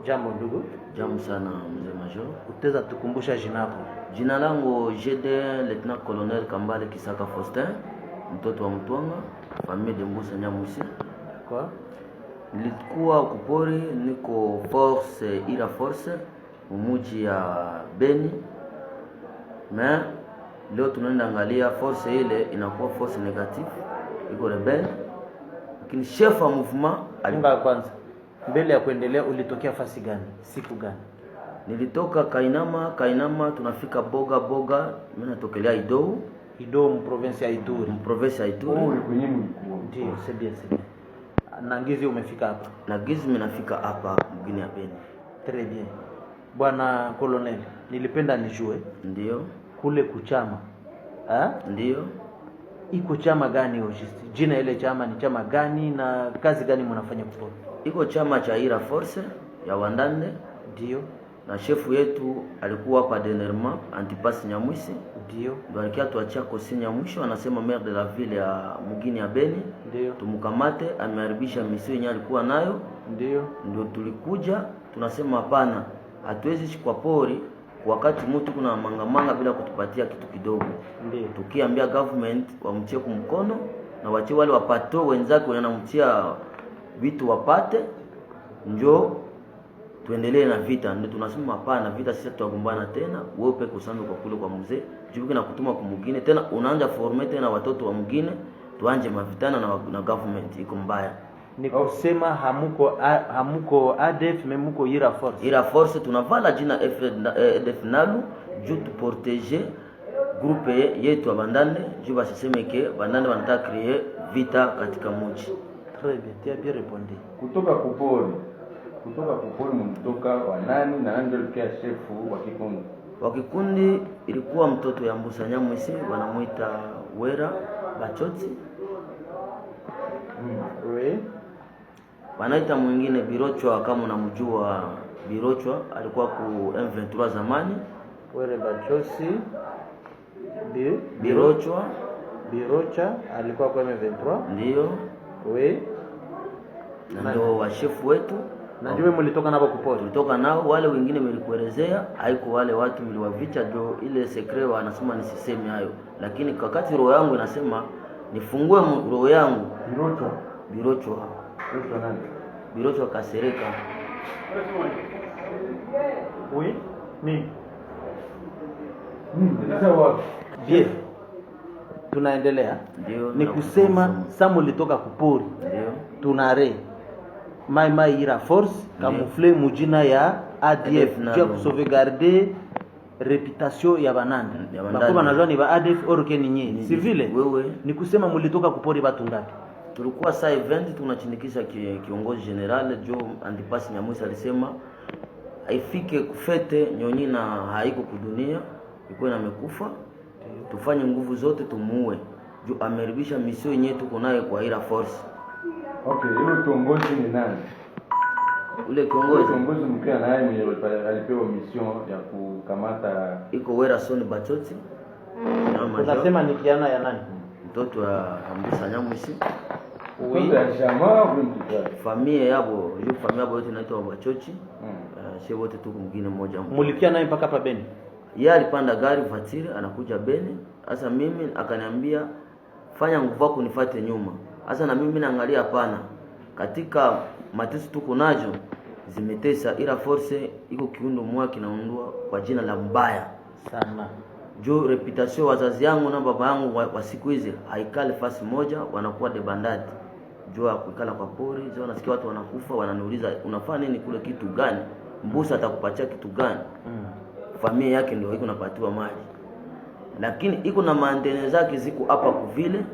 Jambo ndugu. Jambo sana mzee Major. Utaweza tukumbusha jina lako? Jina langu GD Lieutenant Colonel Kambale Kisaka Faustin, mtoto wa Mtwanga, familia de Mbusa Nyamusi. Kwa? Nilikuwa kupori, niko force ila force mumuji ya Beni. Mais leo tunaenda angalia force ile inakuwa force negative, iko rebel. Lakini chef wa mouvement alinga kwanza. Mbele ya kuendelea ulitokea fasi gani? Siku gani? Nilitoka Kainama tunafika Boga, mimi natokelea Idou mu province ya Ituri. Ndio, c'est bien. Na Ngizi umefika hapa? Na Ngizi nimefika hapa mgini ya Beni. Très bien. Bwana Colonel, nilipenda nijue. Ndio. Kule kuchama. Ndio. Iko chama gani ojisi? Jina ile chama ni chama gani na kazi gani mnafanya kupona? Iko chama cha Ira Force ya Wandande. Ndio. Na shefu yetu alikuwa hapa Denerma Antipasi Nyamwisi. Ndio. Ndio alikia tuachia kosi Nyamwisho, anasema maire de la ville ya mugini ya Beni. Ndio. Tumukamate, ameharibisha misio yenye alikuwa nayo. Ndio tulikuja, tunasema hapana. Hatuwezi kwa pori wakati mtu kuna mangamanga bila kutupatia kitu kidogo. Ndio. Tukiambia government wamtie kumkono na wache wale wapato wenzake wanamtia vitu wapate, njoo tuendelee na vita. Ndio tunasema hapana, vita sisi tutagombana tena. Wewe peke usandu kwa kule kwa mzee jibuke na kutuma kwa mwingine tena, unaanza forme tena watoto wa mwingine, tuanje mavitana na government iko mbaya. Ni kusema hamuko ADF memuko Ira Force. Ira Force tunavala jina EDF Nalu juu tu protéger groupe yetu wa Bandande, juu basiseme ke Bandande wanataka créer vita katika mji. Très bien, tu as bien répondu. Kutoka kupori mtoka wa nani na nani ndio shefu wa kikundi? Wa kikundi ilikuwa mtoto ya Mbusa Nyamwisi, wanamuita Wera Bachoti. Wanaita mwingine Birochwa, kama unamjua Birochwa, alikuwa ku M23 zamani. Wera Bachosi. Birochwa alikuwa kwa M23. Ndio. Na ndio wa shefu wetu. Na ndio mlitoka nao kupori? Tulitoka nao, wale wengine nilikuelezea, haiko wale watu mliwavicha, ndio ile secret wanasema nisiseme hayo. Lakini wakati roho yangu inasema nifungue roho yangu. Birochwa nani? Birochwa Kasereka. Bien. Tunaendelea. Ndio. Ni kusema samu litoka kupori. Ndio. Tunare Mai Ira Force camoufler mujina ya ADF kwa kusauvegarder reputation ya bananda. Bakoma najua ni ba ADF oroke ni nyinyi. Si vile? Wewe. Ni kusema mlitoka kupori watu ngapi? Tulikuwa saa event tunachindikisha kiongozi general Joe Antipasi Nyamusi, alisema haifike kufete nyonyi na haiko kudunia, iko na mekufa. Tufanye nguvu zote tumuue. Juu ameribisha misio yenyewe tuko nayo kwa Ira Force. Okay, ile kiongozi ni nani? Ule kiongozi mkia naye alipewa mission ya kukamata iko Wera Son Bachoti. Unasema ni kiana ya nani? Mtoto wa Mbusa Nyamwisi. Familia yabo yote inaitwa Bachochi. Sisi wote tuko mwingine mmoja. Mulikia naye mpaka hapa Beni? Yeye alipanda gari vatiri anakuja Beni. Sasa mimi akaniambia fanya nguvu yako nifuate nyuma. Sasa na mimi naangalia hapana. Katika mateso tuko nazo zimetesa. Ira Force iko kiundo mwa kinaundwa kwa jina la mbaya sana. Jo reputation wazazi yangu na baba yangu wa siku hizi haikale fasi moja, wanakuwa de bandadi. Jo akikala kwa pori, jo nasikia watu wanakufa, wananiuliza unafanya nini kule, kitu gani? Mbusa atakupatia kitu gani? Familia yake ndio iko napatiwa mali. Lakini iko na maandene zake ziko hapa kuvile.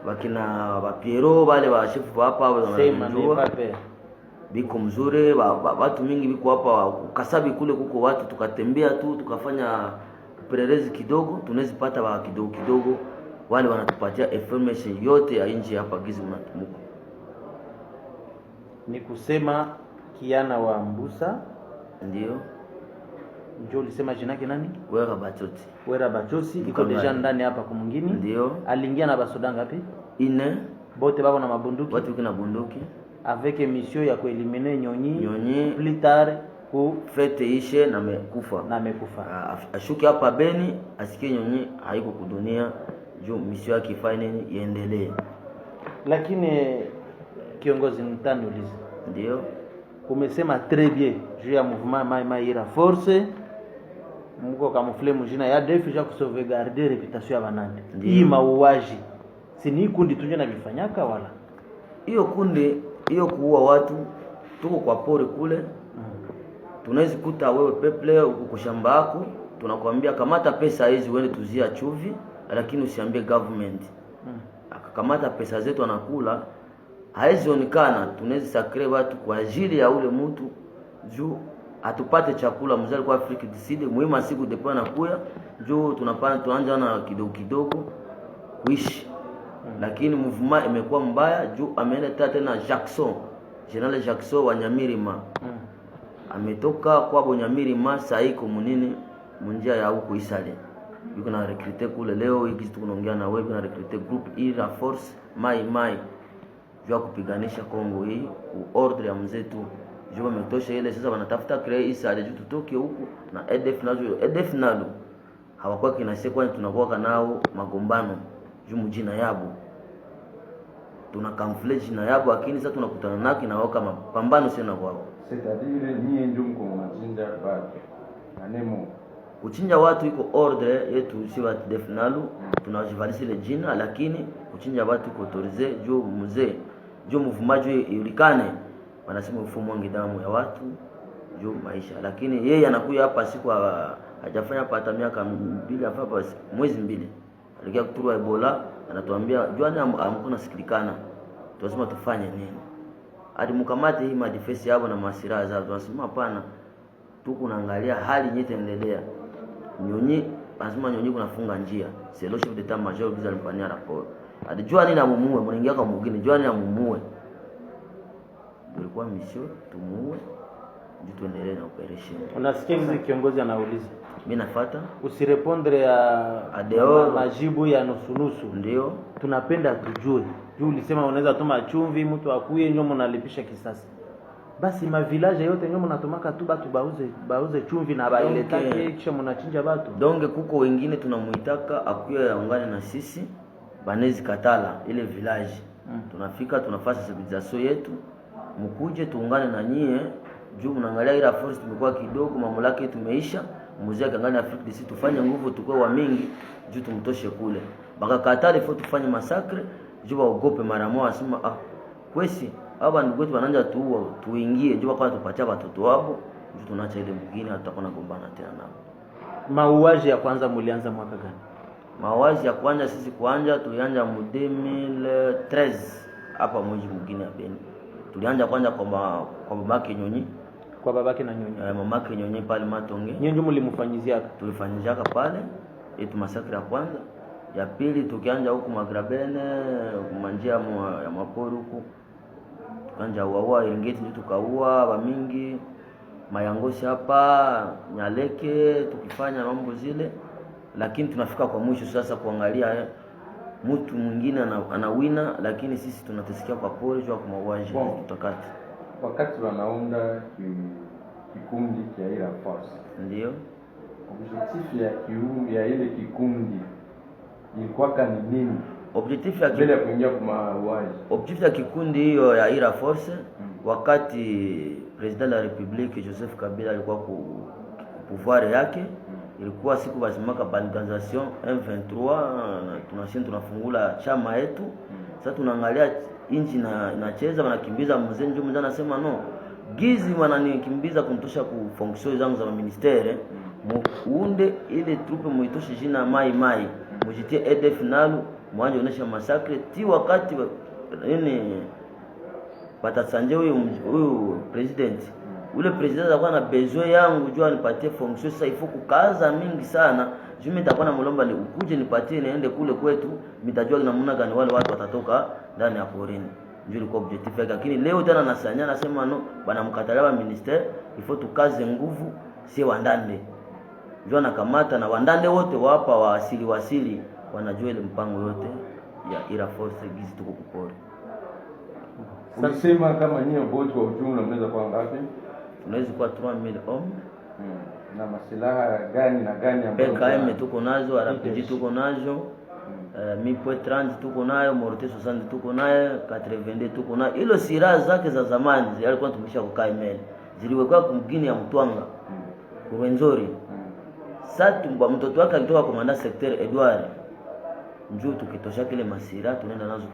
Wakina Piero wale wa shefu hapa wanajua. Biko mzuri, watu mingi biko hapa Kasabi kule kuko watu, tukatembea tu tukafanya upelelezi kidogo, tunaweza pata wa kidogo wale wanatupatia information yote ya nje hapa Gizi mnatumuko. Ni kusema kiana wa Mbusa. Ndio. Njoo ulisema jina yake nani? Wera Bachosi iko deja ndani hapa kwa mwingine. Ndio. Aliingia na basoda ngapi? 4. Bote babo na mabunduki. Watu wiko na bunduki. avec mission ya kueliminer Nyonyi plus tard ku fete ishe na mekufa. Ashuke hapa Beni asikie Nyonyi haiko kudunia juu mission yake ifanye nini iendelee. Lakini kiongozi mtaniuliza, ndio umesema très bien juu ya mouvement Mai Mai ira force mko kamufle mjina ya ADF ja kusauvegarder reputation ya banande. Hii mauaji si ni kundi tunje na bifanyaka wala hiyo kundi hiyo kuua watu tuko kwa pori kule. Tunaweza kuta wewe peple uko kushamba yako, tunakwambia kamata pesa hizi uende tuzia chuvi, lakini usiambie government. Akakamata pesa zetu anakula, haizionekana. Tunaweza sakre watu kwa ajili ya ule mtu juu atupate chakula. Mzali kwa Afrika diside muhimu siku depo na kuya juu tunapana tuanza na kidogo kidogo kuishi. Lakini movement imekuwa mbaya juu ameenda tena Jackson, General Jackson wa Nyamirima. Ametoka kwa Bonyamirima saa iko munini munjia ya huko Isale. Yuko na recruiter kule leo hiki tunaongea na wewe, na recruiter group ira force Mai Mai juu kupiganisha Kongo hii ku ordre ya mzetu. Juu ametosha ile sasa wanatafuta create Isale juu tutoke huko na EDF nalo hawakuwa kinasema kwani tunakuwa nao magombano juu mjina yabo. Tuna camouflage na yabo lakini sasa tunakutana naki na waka mapambano sana kwao. C'est-à-dire nyie ndio mko mnachinja watu. Anemo kuchinja watu iko ordre yetu si wa ADF nalo tunajivalisha ile jina, lakini kuchinja watu iko autorize juu mzee juu mvumaji yulikane wanasema ufumo wangi damu ya watu juu maisha. Lakini yeye anakuja hapa siku hajafanya hata miaka 2 hapa mwezi 2 alikia kuturwa Ebola, anatuambia juani amkuna sikilikana tunasema tufanye nini hadi mkamate hii madefense yao na masira zao. Tunasema hapana, tuko naangalia hali nyete endelea. Nyonyi anasema Nyonyi kunafunga njia, c'est le chef d'état major qui alimpania rapport hadi juani na mumue mnaingia kwa mwingine juani na mumue. Tulikuwa mission tumuue ndio tuendelee na operation. Unasikia hizi kiongozi anauliza, mimi nafuata usirepondre ya adeo majibu ya nusu. Ndio tunapenda tujue juu ulisema unaweza tuma chumvi mtu akuye nyomo nalipisha kisasi. Basi ma village yote nyomo natomaka tu batu bauze chumvi na baileta kisha mnachinja batu. Donge kuko wengine tunamuitaka akuye yaungane na sisi banezi katala ile village. Tunafika tunafanya sensibilisation yetu, mkuje tuungane na nyie juu mnaangalia ila force tumekuwa kidogo, mamlaka yetu imeisha. Muziki angani Afrika disi tufanye nguvu tukue wa mingi juu tumtoshe kule. Baka katali fo tufanye massacre juu waogope mara moja asema kwesi hapa ndugu wetu wananja tuingie juu kwa tupatia watoto wao juu tunaacha ile mwingine tutakuwa na gombana tena nao. Mauaji ya kwanza mulianza mwaka gani? Mauaji ya kwanza sisi tulianza mu 2013 hapa mwezi mwingine ya Beni. Tulianza kwanza kwa babake Nyonyi. Kwa babake na Nyonyi. Mamake Nyonyi pale Matonge. Nyinyi ndio mlimfanyizia? Tulifanyizia pale yetu masakra ya kwanza. Ya pili tukianja huku Magrabene, manjia ya mapori huku. Tukanja uaua Iringeti ndio tukaua wa mingi. Mayangosi hapa, Nyaleke tukifanya mambo zile. Lakini tunafika kwa mwisho sasa kuangalia mtu mwingine anawina, lakini sisi tunatesikia kwa pori juu kwa mauaji tutakati. Wakati wanaunda kikundi cha ila force. Ndio. Objectif ya ile kikundi ilikuwa ni nini? Objectif ya bila kuingia kwa mauaji. Objectif ya kikundi hiyo ya ila force wakati President la Republique Joseph Kabila alikuwa ku pouvoir yake, ilikuwa siku basimaka organisation M23 na tunafungula chama yetu. Sasa tunaangalia inchi na inacheza wanakimbiza mzee njoo mzee anasema no gizi wananikimbiza kumtosha ku fonction zangu za ministere muunde ile trupe muitoshe jina Mai Mai mujitie EDF nalo mwanje onesha massacre ti wakati nini patasanje huyu president ule president alikuwa na besoin yangu jua nipatie fonction. Sasa ifo kukaza mingi sana juu mimi nitakuwa na mlomba ukuje nipatie niende kule kwetu, mitajua namna gani wale watu watatoka ndani ya porini. Ndio ilikuwa objective yake, lakini leo tena nasanya nasema no bana mkatalia wa minister ifo tukaze nguvu si wandande jua nakamata na wandande wote wapa wasili wanajua ile mpango yote ya ira force gizi tuko kupori. Ulisema kama nyinyi bote kwa ujumla mnaweza kuwa ngapi? Tunaweza kuwa 3000 hommes. Na masilaha gani na gani ambayo PKM tuko nazo, RPG tuko nazo, Mi.30 tuko nayo, Morte 60 tuko nayo, 82 tuko nayo. Hilo silaha zake za zamani zilikuwa tumesha kukaa imeli. Ziliwekwa kumgini ya Mtwanga. Kurwenzori. Sasa mtoto wake alitoka komanda secteur Edouard. Njoo tukitosha kile masira tunaenda nazo